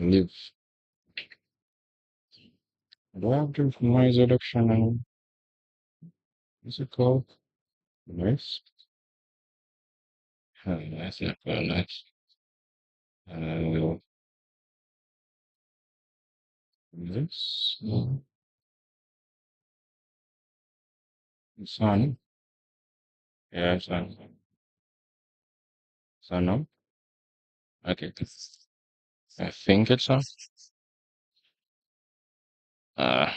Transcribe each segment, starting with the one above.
Live. Do I have to noise reduction and what's it called? Noise? That's not very nice. Uh, this it's on. Yeah, it's on. It's on now. Okay. I think it's on. Uh,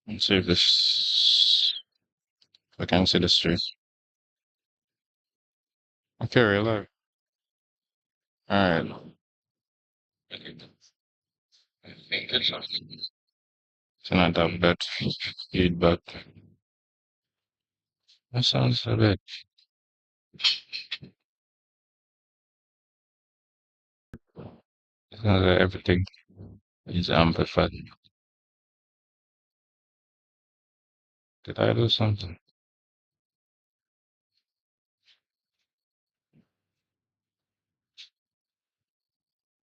let's see if this. I can see the street. Okay, real. All right. I think it's on. It's not that bad. Feedback. That sounds a bit. It sounds like everything is amplified. Did I do something?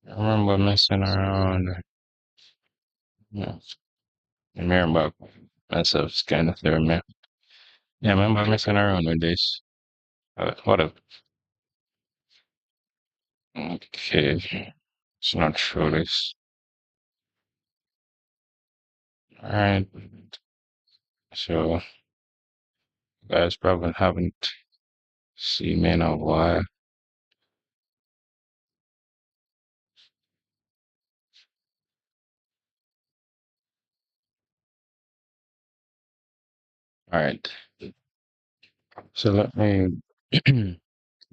I remember messing around. Yeah. I remember myself kind of there, man. Yeah, I remember messing around with this. What a. Okay. It's not sure this. Alright. So, guys probably haven't seen me in a while. Alright. So let me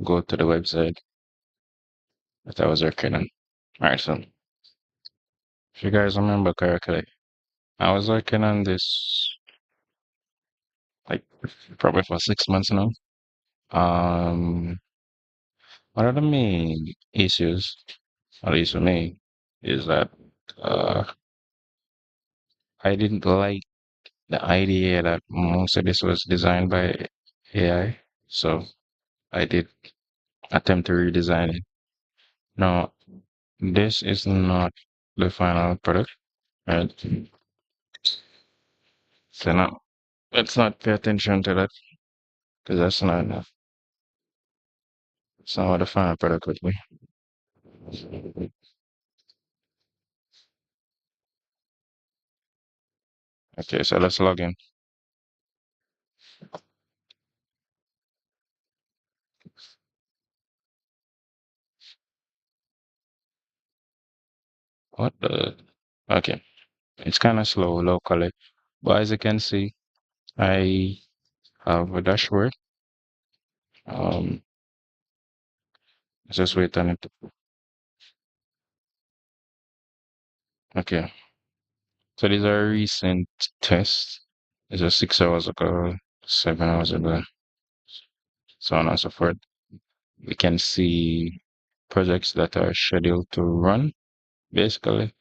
go to the website that I was working on. Alright, so if you guys remember correctly, I was working on this like probably for 6 months now. Um, one of the main issues, at least for me, is that uh, I didn't like the idea that most of this was designed by AI. So I did attempt to redesign it. Now, this is not the final product, right? So now, let's not pay attention to that because that's not enough. It's not what the final product would be. Okay, so let's log in. What the? Okay, it's kind of slow locally, but as you can see, I have a dashboard. Um, let's just wait on it. Okay, so these are recent tests. These are 6 hours ago, 7 hours ago, so on and so forth. We can see projects that are scheduled to run. Basically,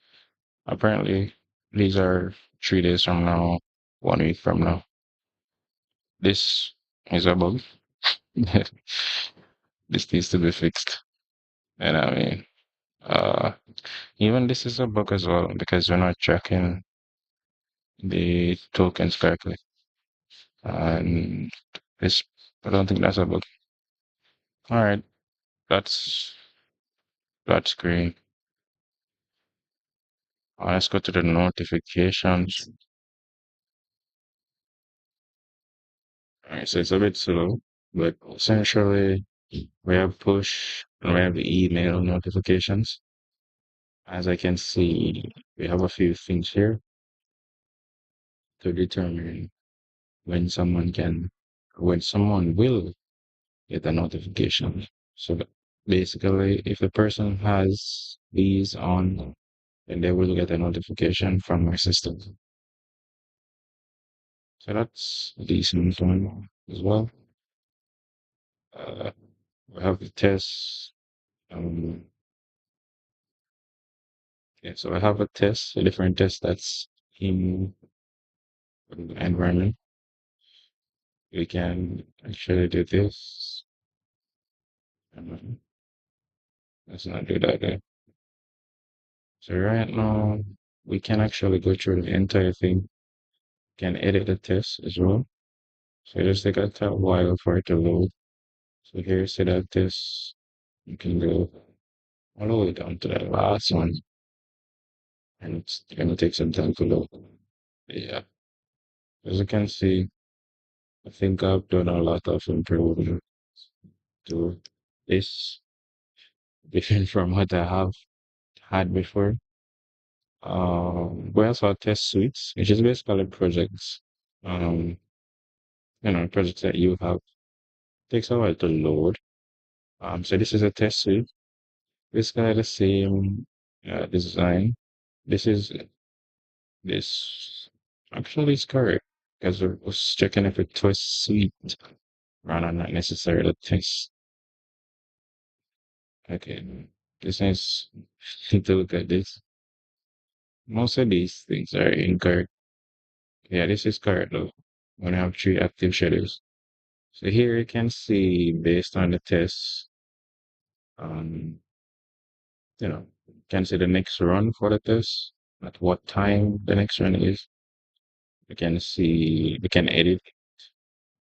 apparently, these are 3 days from now, 1 week from now. This is a bug. This needs to be fixed. And I mean, uh, even this is a bug as well because we're not tracking the tokens correctly. And this, I don't think that's a bug. All right, that's that's great. Let's go to the notifications. All right, so it's a bit slow, but essentially we have push and we have email notifications. As I can see, we have a few things here to determine when when someone will get a notification. So basically, if the person has these on, then they will get a notification from my system. So that's a decent one as well. Uh, we have the tests. Um, yeah, so I have a test, a different test that's in the environment. We can actually do this. Let's not do that then. So right now, we can actually go through the entire thing, can edit the test as well. So just take a tad while for it to load. So here, see that test, you can go all the way down to the last one, and it's gonna take some time to load. Yeah, as you can see, I think I've done a lot of improvement to this, different from what I have had before. We also have test suites, which is basically projects. Um, projects that you have takes a while to load. So this is a test suite. Basically the same design. This is this actually is correct because I was checking if it was suite rather than not necessarily test. Okay, this is need to look at this. Most of these things are incorrect. Yeah, this is correct though. When I have three active schedules. So here you can see based on the test, um, you can see the next run for the test, at what time the next run is. We can edit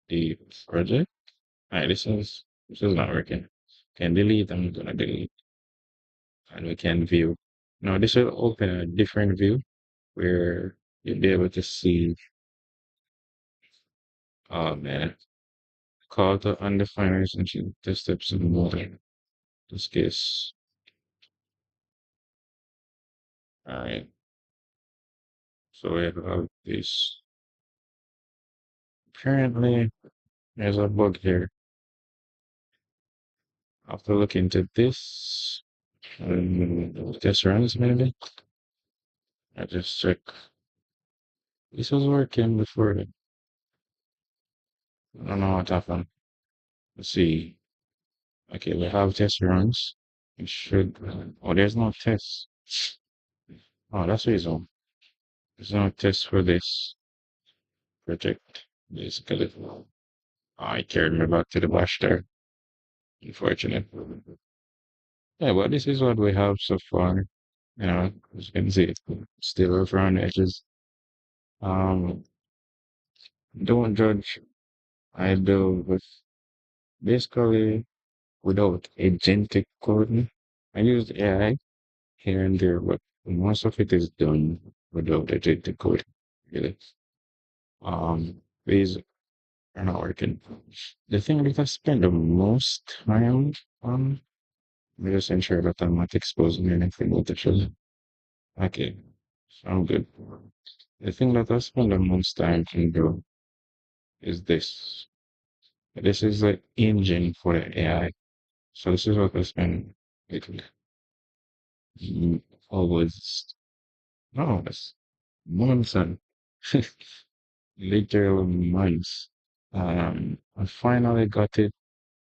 the project. Alright, this is not working. Can delete, I'm gonna delete, and we can view. Now this will open a different view where you'll be able to see, oh man, call to undefined relationship, the steps in more. This case, alright, so we have this. Apparently, there's a bug here. I have to look into this. Test runs maybe. I just check. This was working before. I don't know what happened. Let's see. Okay, we have test runs. It should. Oh, there's no test. Oh, that's the reason. There's no test for this project. Basically, oh, I carried me back to the bash there. Unfortunate. Yeah, but this is what we have so far. As you can see, still rough around the edges. Um, don't judge. I do with basically without agentic coding. I use AI here and there, but most of it is done without agentic coding. Really. These are not working. The thing that I spend the most time on, let me just ensure that I'm not exposing anything with the children. Okay, sound good. The thing that I spend the most time to do is this. This is the engine for the AI. So this is what I spend like always, no, it's months and literal months. I finally got it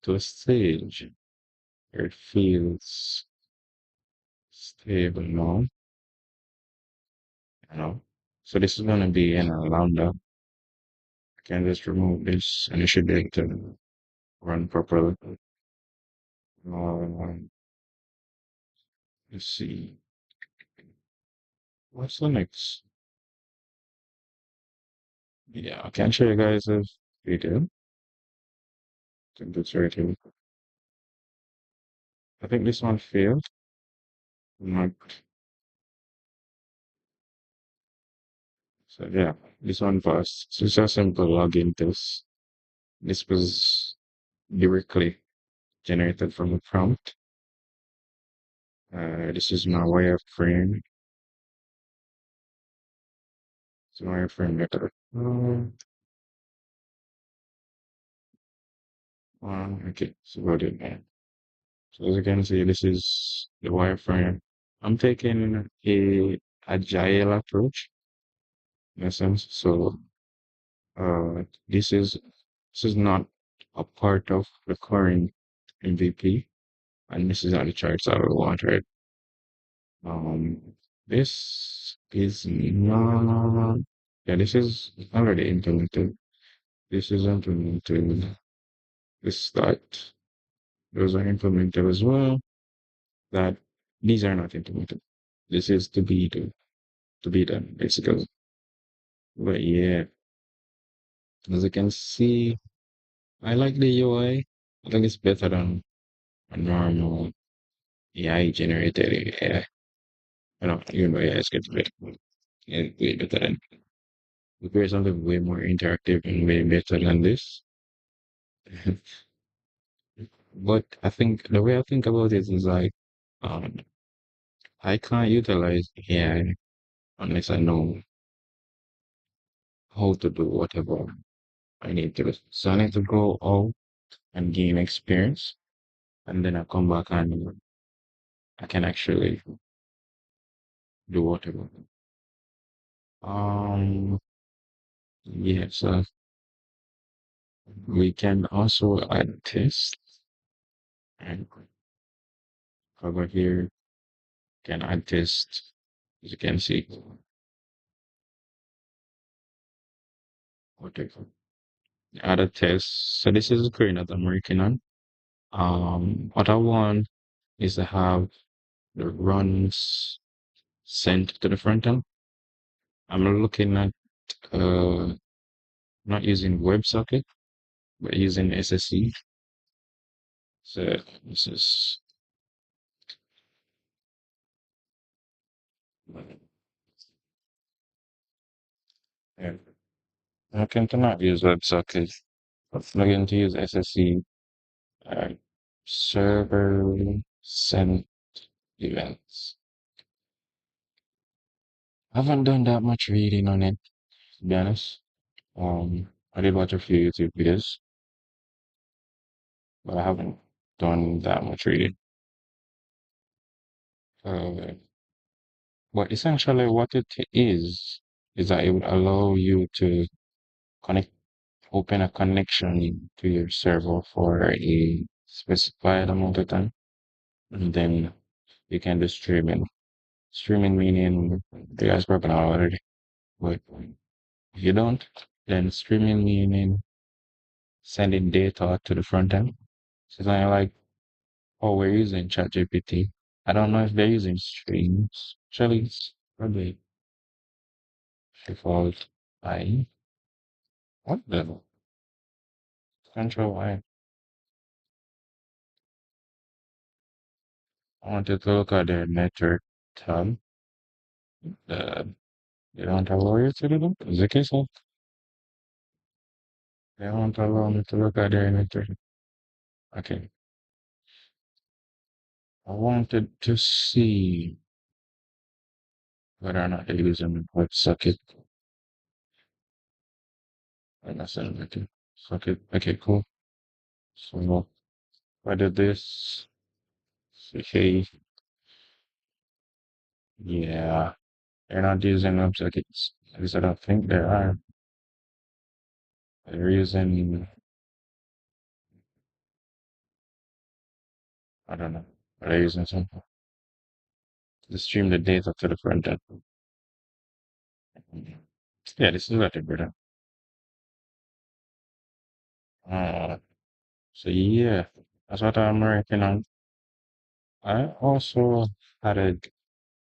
to a stage where it feels stable now, you know. So this is gonna be in a lambda. I can just remove this and it should be able to run properly. Um, let's see. What's the next? Yeah, I can show you guys a video. I think it's right here. I think this one failed. Not, so yeah, this one passed. So it's a simple login test. This was directly generated from a prompt. This is my wireframe. It's my wireframe method. Okay, so what did that? So as you can see, this is the wireframe. I'm taking a agile approach in a sense. So this is not a part of the current MVP, and this is not the charts I would want, right? Um, this is not. Yeah, this is already implemented. This is implemented. This start. Those are implemented as well. that these are not implemented. This is to be done, basically. But yeah, as you can see, I like the UI. I think it's better than a normal AI generated AI. I don't even know AI is getting better. It's way better than we create something way more interactive and way better than this. But I think the way I think about it is like um I can't utilize AI unless I know how to do whatever I need to do. So I need to go out and gain experience, and then I come back and I can actually do whatever. Um, yeah, so we can also add tests and over here can add tests. As you can see, whatever. Add a test. So this is the screen that I'm working on. What I want is to have the runs sent to the front end. I'm looking at uh not using WebSocket, but using SSE. So this is yeah. I can not use WebSocket. I'm going to use SSE uh, server sent events. I haven't done that much reading on it, to be honest. I did watch a few YouTube videos, but I haven't done that much reading. Uh, but essentially, what it is that it would allow you to connect, open a connection to your server for a specified amount of time, and then you can do streaming. Streaming meaning you guys probably know already, but if you don't, then streaming meaning sending data to the front end. So it's not like, oh, we're using ChatGPT. I don't know if they're using streams. Actually, it's probably default I. What the control I? I wanted to look at their network tab. Uh, they don't allow you to do that? Is the case of they don't allow me to look at their network? Okay. I wanted to see whether or not they're using WebSocket. And I said, okay, socket. Okay, cool. So I did this. Okay, yeah, they're not using WebSockets. At least I don't think they are. They're using, I don't know. Are they using something to stream the data to the front end? Yeah, this is what they're doing. Uh, so yeah, that's what I'm working on. I also had a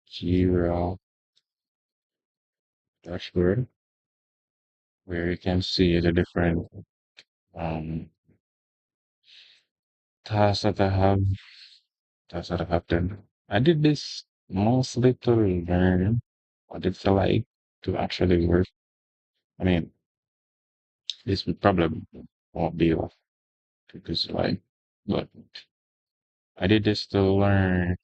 Jira dashboard where you can see the different um tasks that I have, tasks that I have done. I did this mostly to learn what it's like to actually work. I mean, this would probably won't be like because like, but I did this to learn.